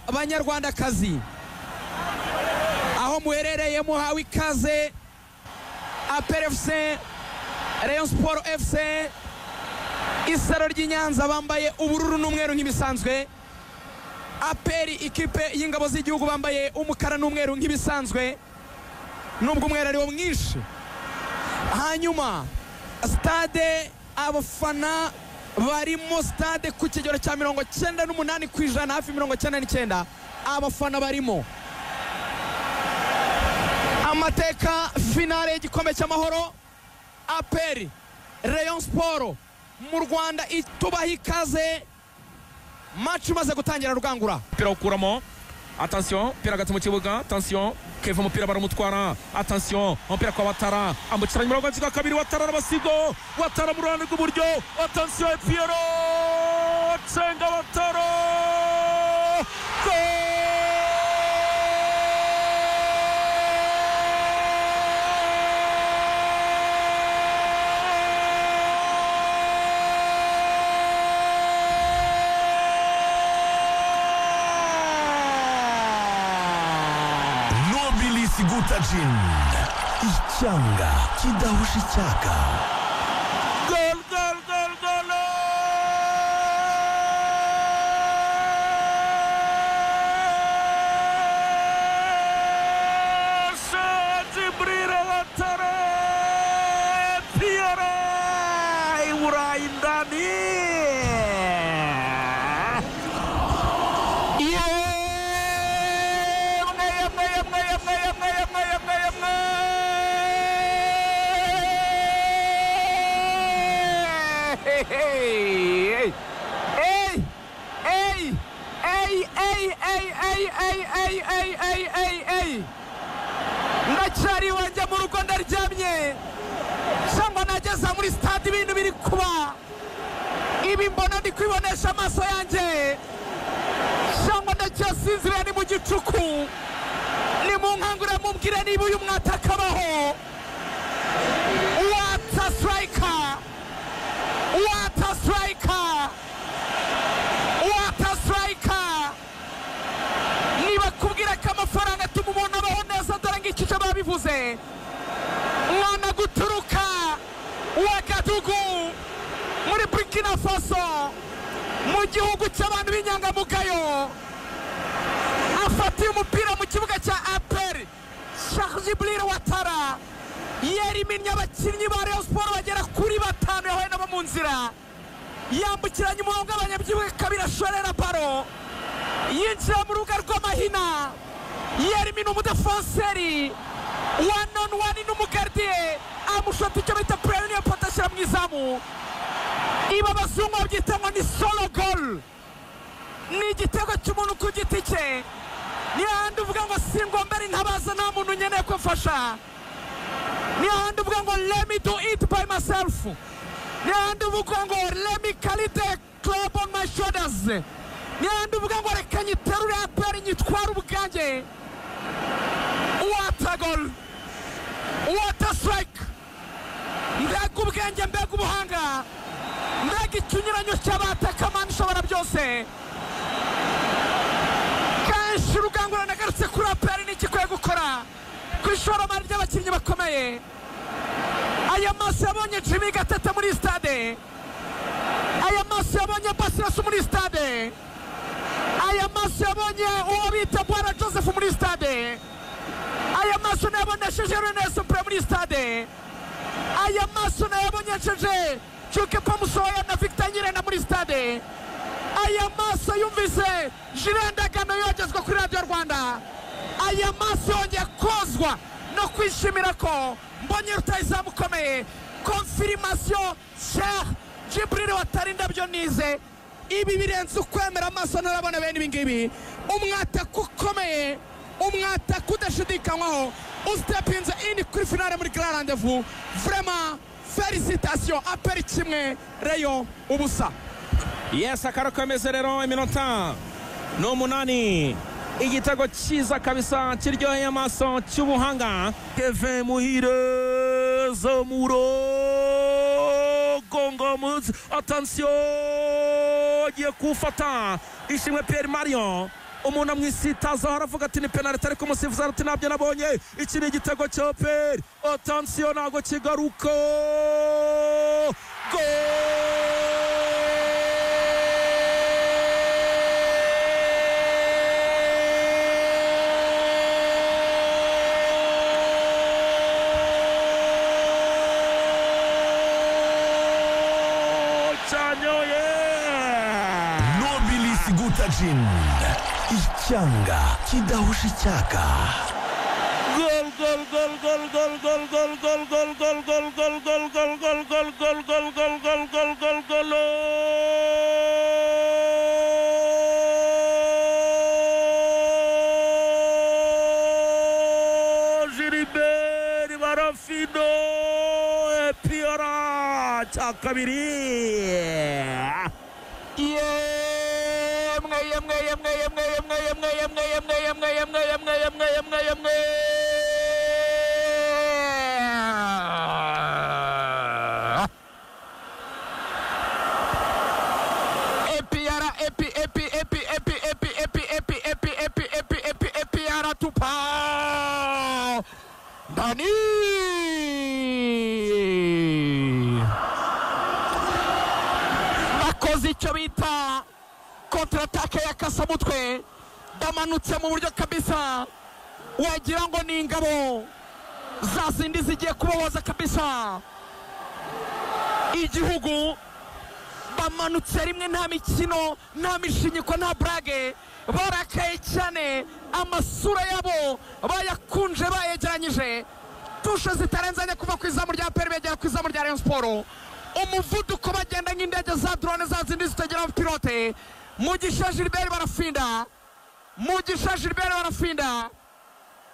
abanyarwandakazi aho muherereye muhawe ikaze. APR FC, Rayon Sport FC, Isaro ry'Inyanza bambaye ubururu n'umweru nk'ibisanzwe. APR ikipe y'ingabo z'igihugu bambaye umukara n'umweru nk'ibisanzwe, nubwo umweru ari wo mwinshi. Hanyuma stade abafana barimo stade ku kigero cya 98% hafi 99%. Abafana barimo. Amateka finale y'igikombe cy'amahoro APR Rayon Sport mu Rwanda itubaha ikaze. Match imaze gutangira Rugangura. Pira ukuramo. Attention, pira gatatu mu kibuga. Attention, Keva umupira baramutwara. Attention, umupira kwa Watara. Ambukiranya umurongo wa kabiri Watara n'abasigo. Watara mu ruhande rw'uburyo. Attention, Piero. Tsenga Watara. Goal! Gutachin icyanga kidahusha icyaka. Gol! Jibril Watara Piero Iburayi ndani. Ndacari wajya mu rugo ndaryamye cyangwa nageze muri stade ibintu biri kuba. Ibi mbona ndi kwibonesha amaso yanjye cyangwa ndacyasinzira ni mu gicuku. Ni mu nkangura mubwire niba uyu mwatakabaho. What a striker! Niba kubwira ko amafaranga tumubona abaho neza dore ngicyo babivuze. Mwana guturuka Wagadugu muri Burkina Faso mu gihugu cy'abantu b'inyangamugayo afatiye umupira mu kibuga cya APR. Jibril Watara yeriminnye abakinnyi ba Rayon Sport bagera kuri 5 yahuye nabo mu nzira. Yambukiranya umurongo abanyabyibuga kabira shorera baro. Yinjira mu rubuga rw'amahina. Yerimina umudefenseri. One on one n'umugardier. Amushota icyo bita premier potashyira mu izamu. Iba abazungu babyita ngo ni solo goal. Ni igitego cy'umuntu ku giti cye. Ni handi uvuga ngo singombere ntabaza nta muntu nkeneye kumfasha. Ni handi uvuga ngo let me do it by myself. Ni handi uvuga ngo let me carry the club on my shoulders. Ni handi uvuga ngo reka nyiterure APR nyitwara ubwanjye. What a goal! What a strike! Mbega ubwenge, mbega ubuhanga, mbega ikinyuranyo cy'abataka Mana ishobora byose. Kenshi Rugangura nagarutse kuri APR n'ikikwiye gukora ku ishoramari ry'abakinnyi bakomeye. Aya maso yabonye Jimmy Gatete muri stade. Aya maso yabonye Basiras muri stade. Aya maso yabonye uwo bita Bwana Joseph muri stade. Aya maso nayabonesheje Renes Pre muri stade. Aya maso nayabonesheje Chuke Pamusoya na Victor Nyirenda muri stade. Aya maso yumvise Jirenda Gano yogezwa kuri Radio Rwanda. Aya maso yongeye kozwa no kwishimira ko mbonye rutayizamu ukomeye. Confirmation Cheikh Jibril Watara ndabyo nize. Ibi birenze ukwemera amaso narabona bene ibi ngibi. Umwataka ukomeye, umwataka udashidikanywaho, ustepinze ini kuri finale muri Grand Rendez-vous. Vraiment félicitations. APR kimwe Rayon ubusa. Yes, akarakomeze rero iminota no munani. Igitego cyiza kabisa kiryoheye amaso cy'ubuhanga. Kevin Muhire Zamuro Gongomuz. Attention, bagiye kuwufata. Ishimwe Pierre Marion umuntu amwisitazaho aravuga ati ni penalty ariko umusifuzi ati ntabyo nabonye. Iki ni igitego cya Pierre. Attention ntabwo kigaruka. Nobilis Gutachin, icyanga kidahusha icyaka. Gilbert Barafindo Piora cya kabiri. Bakoze icyo bita kontra-atake ya kasamutwe, bamanutse mu buryo kabisa wagira ngo ni ingabo za zindi zigiye kubahoza kabisa igihugu. Bamanutse rimwe, nta mikino, nta mishinyiko, nta brage, barakaye cyane, amasura yabo bayakunje, bayegeranyije, tushe zitarenzanye kuva ku izamu rya Peri begera ku izamu rya Rayon Sport. Umuvuduko bagenda nk'indege za drone za zindi zitagera pilote. Mugisha Gilbert barafinda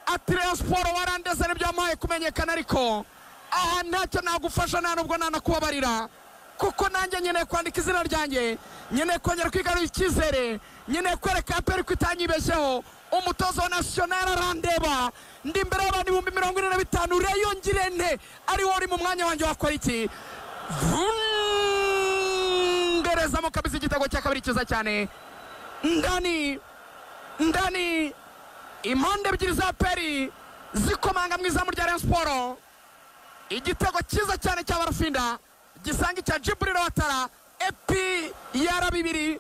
ati Rayon Sport warandeze n'ibyamuhaye kumenyekana, ariko aha ntacyo nagufasha, nta nubwo nanakubabarira, kuko nanjye nkeneye kwandika izina ryanjye, nkeneye kongera kwigarura icyizere, nkeneye kwereka Peri ko itanyibeshyeho. Umutoza wa National arandeba, ndi imbere y'abantu 45,000, Rayon Ngirente ari wo uri mu mwanya wanjye, wakora iki? Ngerezamo kabisa igitego cya kabiri cyiza cyane. Ndani impande ebyiri za Peri zikomanga mu izamu rya Rayon Sport. Igitego cyiza cyane cya Barafinda gisanga icya Djibril Watara. Epi yara bibiri,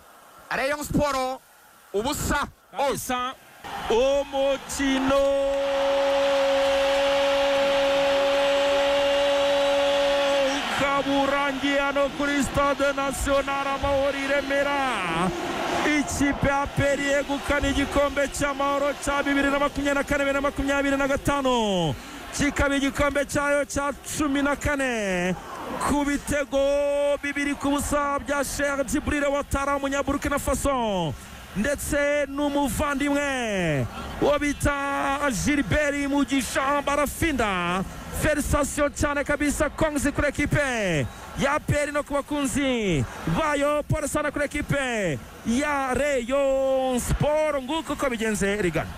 Rayon Sport ubusa. Kabisa umukino ukaburangiye hano kuri Stade National Amahoro i Remera. Ikipe ya Peri yegukana igikombe cy'amahoro cya 2024-2025, kikaba igikombe cyayo cya 14 ku bitego 2-0 bya Cheikh Djibril Watara umunyaburkina Faso ndetse n'umuvandimwe wo bita Gilbert Mugisha Barafinda. Felicitations cyane kabisa, konzi kuri ekipe ya Peri no ku bakunzi bayo, pole sana kuri ekipe ya Rayon Sport. Nguko ko bigenze rigana.